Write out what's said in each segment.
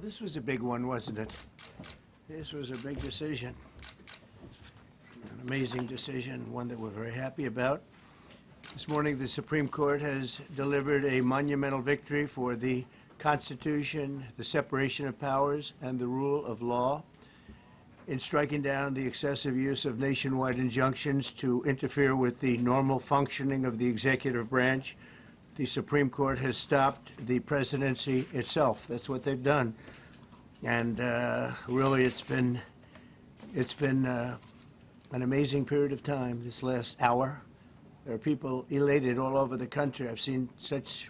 This was a big one, wasn't it? This was a big decision, an amazing decision, one that we're very happy about. This morning, the Supreme Court has delivered a monumental victory for the Constitution, the separation of powers, and the rule of law in striking down the excessive use of nationwide injunctions to interfere with the normal functioning of the executive branch. The Supreme Court has stopped the presidency itself. That's what they've done. And really, it's been an amazing period of time this last hour. There are people elated all over the country. I've seen such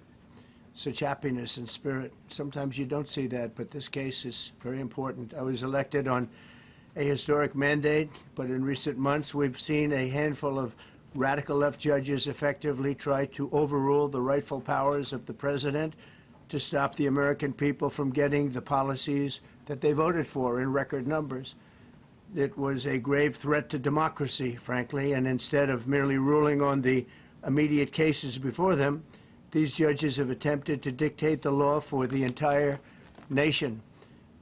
happiness and spirit. Sometimes you don't see that, but this case is very important. I was elected on a historic mandate, but in recent months we've seen a handful of radical left judges effectively try to overrule the rightful powers of the president to stop the American people from getting the policies that they voted for in record numbers. It was a grave threat to democracy, frankly, and instead of merely ruling on the immediate cases before them, these judges have attempted to dictate the law for the entire nation.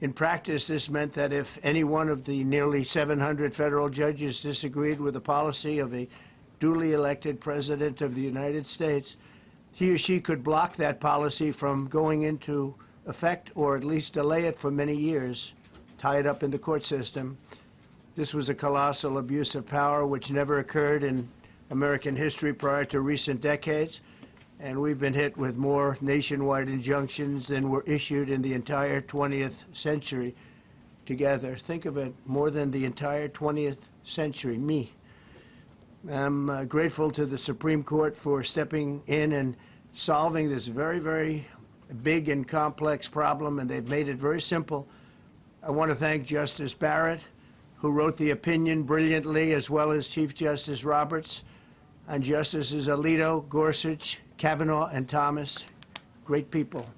In practice, this meant that if any one of the nearly 700 federal judges disagreed with the policy of a duly elected president of the United States, he or she could block that policy from going into effect or at least delay it for many years, tie it up in the court system. This was a colossal abuse of power which never occurred in American history prior to recent decades, and we've been hit with more nationwide injunctions than were issued in the entire 20th century together. Think of it, more than the entire 20th century, me. I'm grateful to the Supreme Court for stepping in and solving this very, very big and complex problem, and they've made it very simple. I want to thank Justice Barrett, who wrote the opinion brilliantly, as well as Chief Justice Roberts, and Justices Alito, Gorsuch, Kavanaugh, and Thomas. Great people.